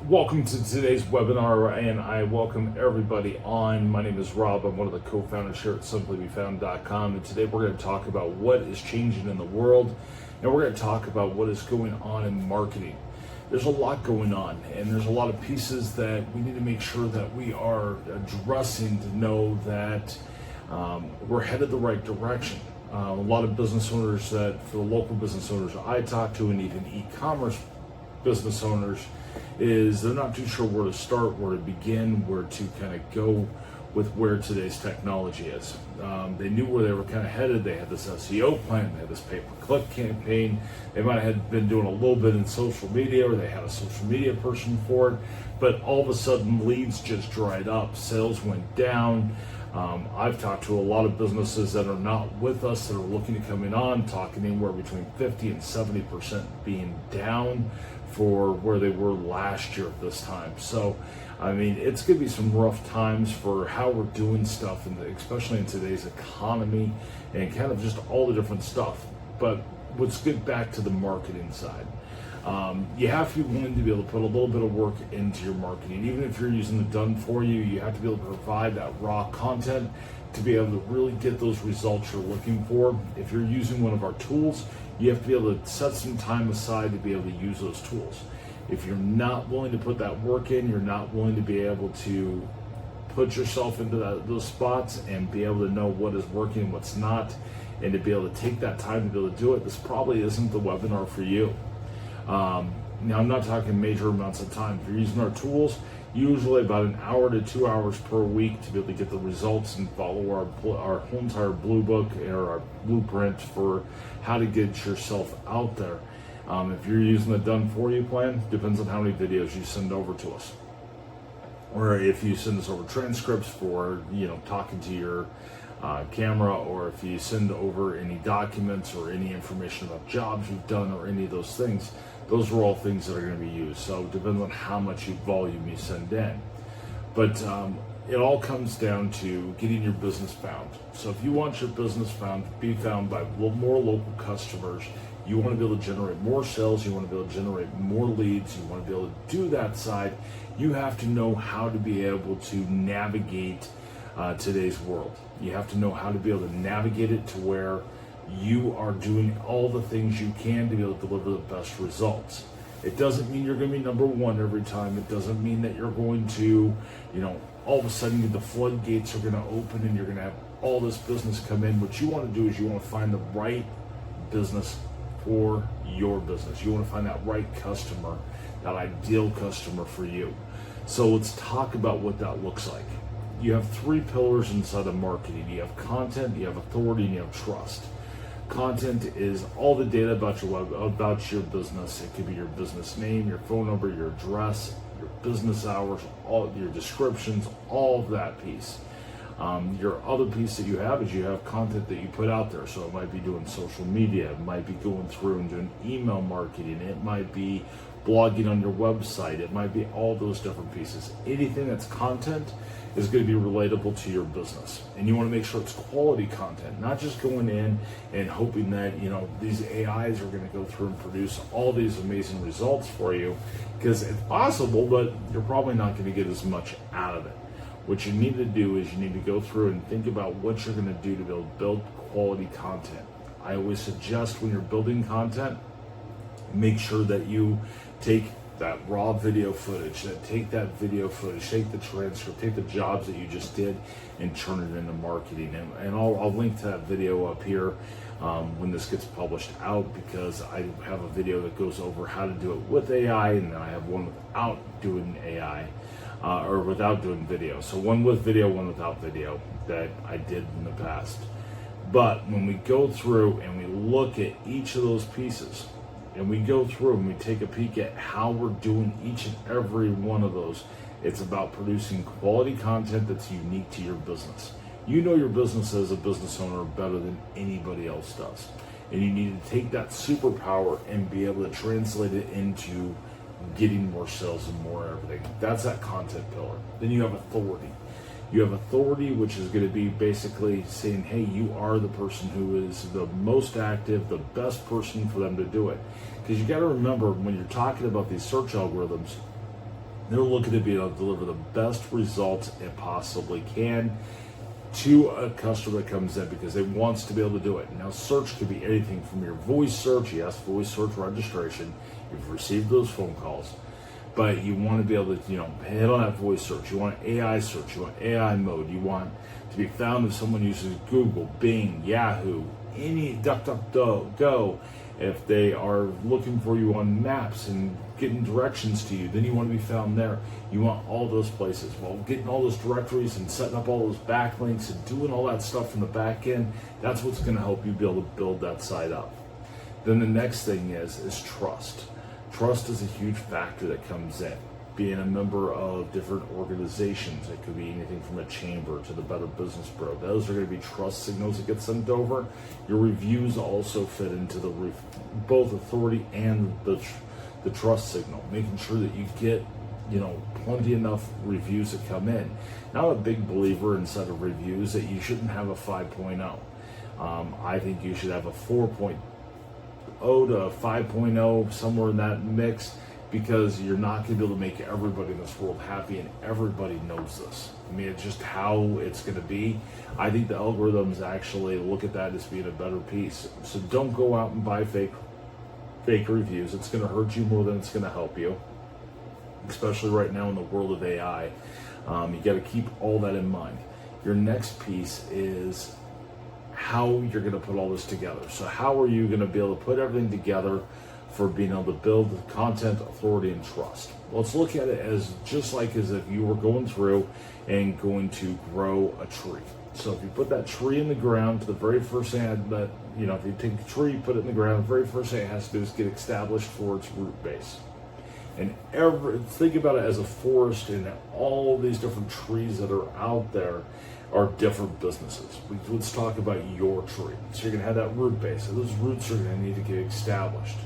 Welcome to today's webinar, and I welcome everybody on. My name is Rob. I'm one of the co-founders here at simplybefound.com, and today we're going to talk about what is changing in the world, and we're going to talk about what is going on in marketing. There's a lot going on, and there's a lot of pieces that we need to make sure that we are addressing to know that we're headed the right direction. A lot of business owners for the local business owners I talk to, and even e-commerce business owners, is they're not too sure where to start, where to begin, where to kind of go with where today's technology is. They knew where they were kind of headed. They had this SEO plan, they had this pay-per-click campaign. They might have been doing a little bit in social media, or they had a social media person for it, but all of a sudden leads just dried up, sales went down. I've talked to a lot of businesses that are not with us that are looking to come on, talking anywhere between 50 and 70% being down for where they were last year at this time. So, I mean, it's going to be some rough times for how we're doing stuff, and especially in today's economy and kind of just all the different stuff. But let's get back to the marketing side. You have to be willing to be able to put a little bit of work into your marketing. Even if you're using the done for you, you have to be able to provide that raw content to be able to really get those results you're looking for. If you're using one of our tools, you have to be able to set some time aside to be able to use those tools. If you're not willing to put that work in, you're not willing to be able to put yourself into those spots and be able to know what is working and what's not, and to be able to take that time to be able to do it, this probably isn't the webinar for you. Now, I'm not talking major amounts of time. If you're using our tools, usually about an hour to 2 hours per week to be able to get the results and follow our whole entire blue book or our blueprint for how to get yourself out there. If you're using the done for you plan, depends on how many videos you send over to us, or if you send us over transcripts for talking to your camera, or if you send over any documents or any information about jobs you've done or any of those things. Those are all things that are going to be used. So it depends on how much volume you send in. But it all comes down to getting your business found. So if you want your business be found by more local customers, you want to be able to generate more sales, you want to be able to generate more leads, you want to be able to do that side, you have to know how to be able to navigate today's world. You have to know how to be able to navigate it to where you are doing all the things you can to be able to deliver the best results. It doesn't mean you're going to be number one every time. It doesn't mean that you're going to, all of a sudden the floodgates are going to open and you're going to have all this business come in. What you want to do is you want to find the right business for your business. You want to find that right customer, that ideal customer for you. So let's talk about what that looks like. You have three pillars inside of marketing. You have content, you have authority, and you have trust. Content is all the data about your business. It could be your business name, your phone number, your address, your business hours, all your descriptions, all of that piece. Your other piece that you have is you have content that you put out there. So it might be doing social media, it might be going through and doing email marketing, it might be blogging on your website, it might be all those different pieces. Anything that's content is going to be relatable to your business, and you want to make sure it's quality content, not just going in and hoping that these AIs are going to go through and produce all these amazing results for you, because it's possible, but you're probably not going to get as much out of it. What you need to do is you need to go through and think about what you're going to do to be able to build quality content. I always suggest when you're building content, make sure that you take that raw video footage, take the transcript, take the jobs that you just did and turn it into marketing. And I'll link to that video up here when this gets published out, because I have a video that goes over how to do it with AI, and then I have one without doing AI, or without doing video. So one with video, one without video that I did in the past. But when we go through and we look at each of those pieces, and we go through and we take a peek at how we're doing each and every one of those, it's about producing quality content that's unique to your business. You know your business as a business owner better than anybody else does. And you need to take that superpower and be able to translate it into getting more sales and more everything. That's that content pillar. Then you have authority. You have authority, which is going to be basically saying, hey, you are the person who is the most active, the best person for them to do it. Because you got to remember, when you're talking about these search algorithms, They're looking to be able to deliver the best results it possibly can to a customer that comes in because they wants to be able to do it. Now, search could be anything from your voice search. Yes, voice search registration. You've received those phone calls, but you want to be able to, hit on that voice search. You want AI search. You want AI mode. You want to be found if someone uses Google, Bing, Yahoo, any DuckDuckGo. If they are looking for you on maps and getting directions to you, then you want to be found there. You want all those places. Well, getting all those directories and setting up all those backlinks and doing all that stuff from the back end, that's what's going to help you be able to build that site up. Then the next thing is trust. Trust is a huge factor that comes in. Being a member of different organizations, it could be anything from a chamber to the Better Business Bureau. Those are going to be trust signals that get sent over. Your reviews also fit into the both authority and the trust signal, making sure that you get plenty enough reviews that come in. Now, I'm a big believer inside of reviews that you shouldn't have a 5.0. I think you should have a 4.0 to 5.0, somewhere in that mix, because you're not going to be able to make everybody in this world happy, and everybody knows this. I mean, it's just how it's going to be. I think the algorithms actually look at that as being a better piece. So don't go out and buy fake reviews. It's going to hurt you more than it's going to help you, especially right now in the world of AI. You got to keep all that in mind. Your next piece is how you're going to put all this together. So how are you going to be able to put everything together for being able to build content, authority, and trust? Well, let's look at it as just like as if you were going through and going to grow a tree. So if you put that tree in the ground, the very first thing if you take a tree, put it in the ground, the very first thing it has to do is get established for its root base. And think about it as a forest, and all these different trees that are out there are different businesses. Let's talk about your tree. So you're going to have that root base, and those roots are going to need to get established.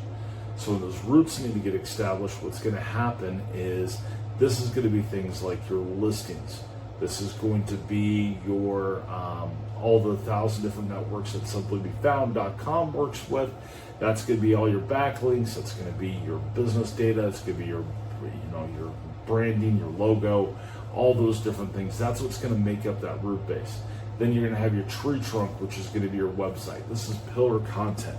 So when those roots need to get established, what's going to happen is this is going to be things like your listings. This is going to be your all the 1,000 different networks that simplybefound.com works with. That's going to be all your backlinks. That's going to be your business data. It's going to be your your branding, your logo, all those different things. That's what's going to make up that root base. Then you're going to have your tree trunk, which is going to be your website. This is pillar content.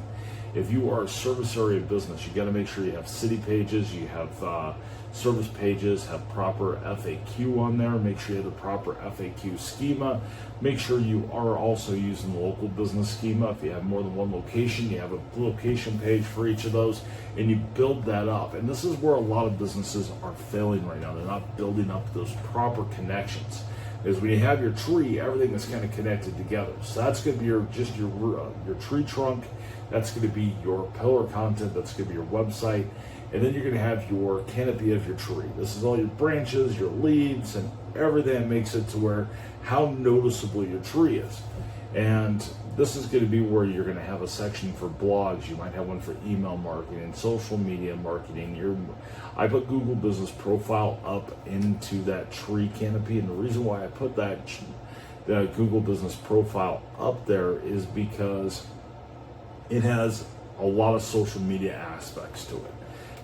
If you are a service area business, you got to make sure you have city pages, you have service pages, have proper FAQ on there. Make sure you have the proper FAQ schema. Make sure you are also using the local business schema. If you have more than one location, you have a location page for each of those, and you build that up. And this is where a lot of businesses are failing right now. They're not building up those proper connections. Is when you have your tree, everything is kind of connected together. So that's going to be your tree trunk. That's going to be your pillar content. That's going to be your website. And then you're going to have your canopy of your tree. This is all your branches, your leaves, and everything that makes it to where how noticeable your tree is. And this is going to be where you're going to have a section for blogs. You might have one for email marketing, social media marketing. I put Google Business Profile up into that tree canopy, and the reason why I put that Google Business Profile up there is because it has a lot of social media aspects to it.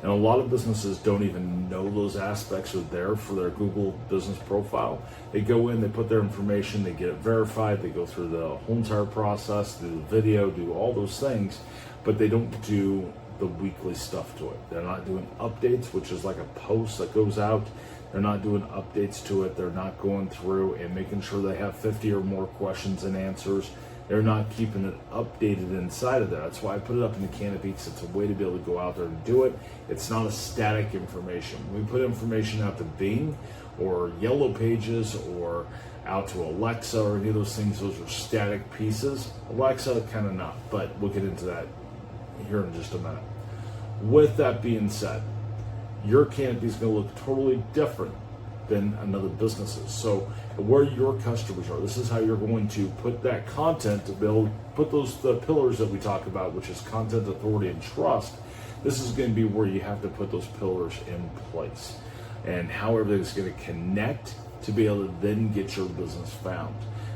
And a lot of businesses don't even know those aspects are there for their Google Business Profile. They go in, they put their information, they get it verified, they go through the whole entire process, do the video, do all those things, but they don't do the weekly stuff to it. They're not doing updates, which is like a post that goes out. They're not doing updates to it. They're not going through and making sure they have 50 or more questions and answers. They're not keeping it updated inside of there. That's why I put it up in the canopy, because it's a way to be able to go out there and do it. It's not a static information. When we put information out to Bing or Yellow Pages or out to Alexa or any of those things, those are static pieces. Alexa, kind of not, but we'll get into that here in just a minute. With that being said, your canopy is going to look totally different than another business's. So where your customers are, this is how you're going to put that content to build, put the pillars that we talk about, which is content, authority, and trust. This is going to be where you have to put those pillars in place, and how everything's going to connect to be able to then get your business found.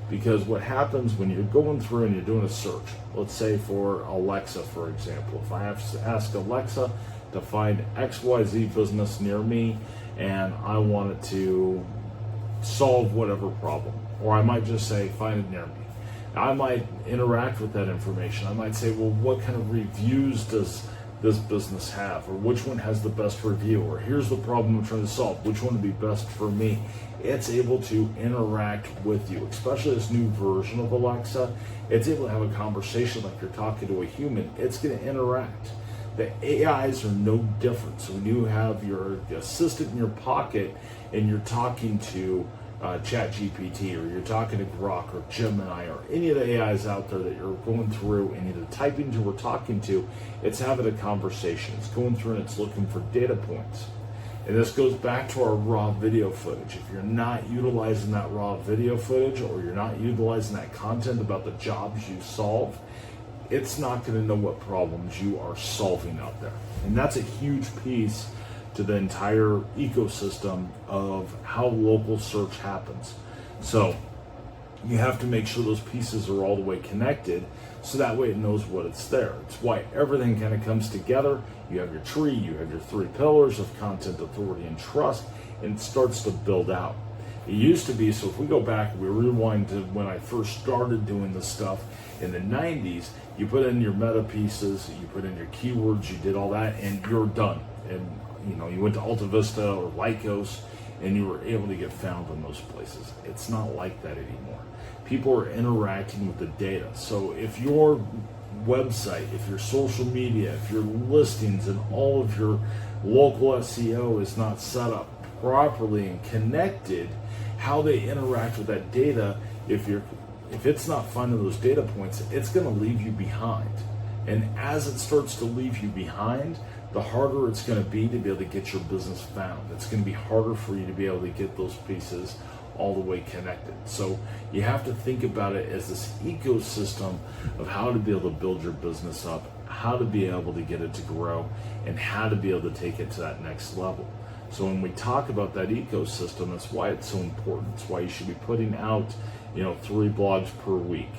Because what happens when you're going through and you're doing a search, let's say for Alexa, for example, if I have to ask Alexa to find XYZ business near me, and I want it to solve whatever problem. Or I might just say, find it near me. I might interact with that information. I might say, well, what kind of reviews does this business have? Or which one has the best review? Or here's the problem I'm trying to solve. Which one would be best for me? It's able to interact with you, especially this new version of Alexa. It's able to have a conversation like you're talking to a human. It's going to interact. The AIs are no different. So when you have your assistant in your pocket and you're talking to ChatGPT, or you're talking to Grok or Gemini or any of the AIs out there that you're going through and either typing to or talking to, it's having a conversation. It's going through and it's looking for data points. And this goes back to our raw video footage. If you're not utilizing that raw video footage, or you're not utilizing that content about the jobs you solve, it's not going to know what problems you are solving out there. And that's a huge piece to the entire ecosystem of how local search happens. So you have to make sure those pieces are all the way connected, so that way it knows what it's there. It's why everything kind of comes together. You have your tree, you have your 3 pillars of content, authority, and trust, and it starts to build out. It used to be, so if we go back, we rewind to when I first started doing this stuff in the 90s, you put in your meta pieces, you put in your keywords, you did all that, and you're done. And you went to Alta Vista or Lycos, and you were able to get found in those places. It's not like that anymore. People are interacting with the data. So if your website, if your social media, if your listings and all of your local SEO is not set up properly and connected, how they interact with that data, if it's not finding those data points, it's going to leave you behind. And as it starts to leave you behind, the harder it's going to be able to get your business found. It's going to be harder for you to be able to get those pieces all the way connected. So you have to think about it as this ecosystem of how to be able to build your business up, how to be able to get it to grow, and how to be able to take it to that next level. So when we talk about that ecosystem, that's why it's so important. It's why you should be putting out 3 blogs per week,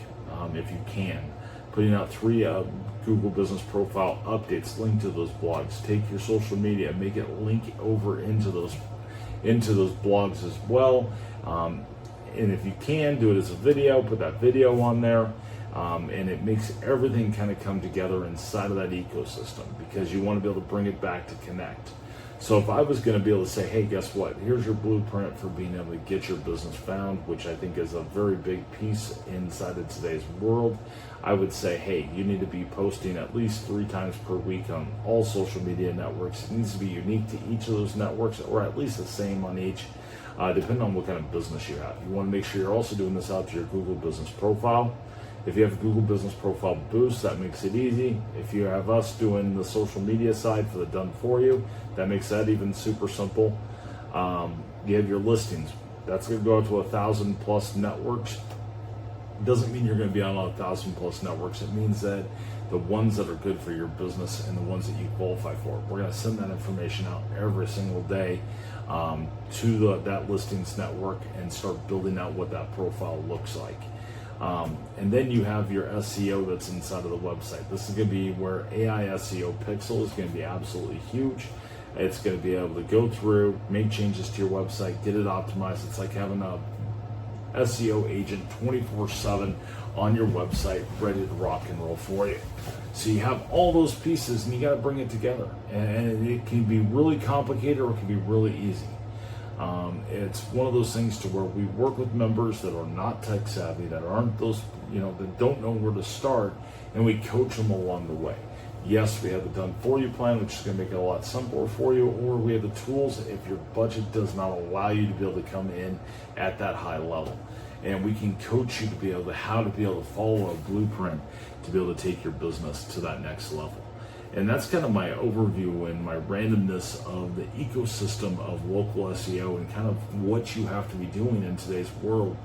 if you can. Putting out 3 Google Business Profile updates linked to those blogs. Take your social media, make it link over into those blogs as well. And if you can, do it as a video, put that video on there. And it makes everything kind of come together inside of that ecosystem, because you want to be able to bring it back to connect. So if I was going to be able to say, hey, guess what? Here's your blueprint for being able to get your business found, which I think is a very big piece inside of today's world. I would say, hey, you need to be posting at least 3 times per week on all social media networks. It needs to be unique to each of those networks, or at least the same on each, depending on what kind of business you have. You want to make sure you're also doing this out to your Google Business Profile. If you have a Google Business Profile boost, that makes it easy. If you have us doing the social media side for the done for you, that makes that even super simple. You have your listings. That's going to go out to 1,000 plus networks. Doesn't mean you're going to be on 1,000 plus networks. It means that the ones that are good for your business and the ones that you qualify for, we're going to send that information out every single day to that listings network and start building out what that profile looks like. And then you have your SEO that's inside of the website. This is going to be where AI SEO Pixel is going to be absolutely huge. It's going to be able to go through, make changes to your website, get it optimized. It's like having a SEO agent 24/7 on your website, ready to rock and roll for you. So you have all those pieces, and you got to bring it together. And it can be really complicated, or it can be really easy. It's one of those things to where we work with members that are not tech savvy, that aren't those, that don't know where to start, and we coach them along the way. Yes, we have the done for you plan, which is going to make it a lot simpler for you, or we have the tools if your budget does not allow you to be able to come in at that high level. And we can coach you to be able to how to be able to follow a blueprint to be able to take your business to that next level. And that's kind of my overview and my randomness of the ecosystem of local SEO and kind of what you have to be doing in today's world.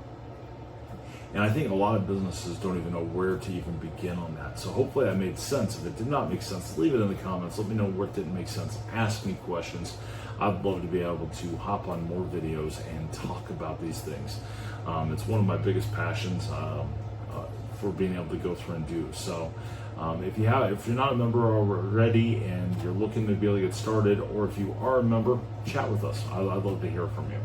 And I think a lot of businesses don't even know where to even begin on that. So hopefully that made sense. If it did not make sense, leave it in the comments. Let me know where it didn't make sense. Ask me questions. I'd love to be able to hop on more videos and talk about these things. It's one of my biggest passions for being able to go through and do. So If you're not a member already and you're looking to be able to get started, or if you are a member, chat with us. I'd love to hear from you.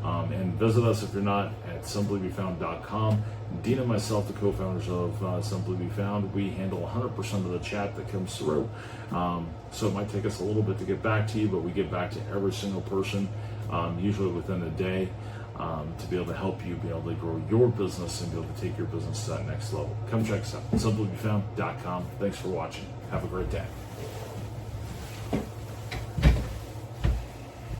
And visit us if you're not at simplybefound.com. Dean and myself, the co-founders of Simply Be Found, we handle 100% of the chat that comes through. So it might take us a little bit to get back to you, but we get back to every single person, usually within a day, to be able to help you be able to grow your business and be able to take your business to that next level. Come check us out, simplybefound.com. Thanks for watching. Have a great day.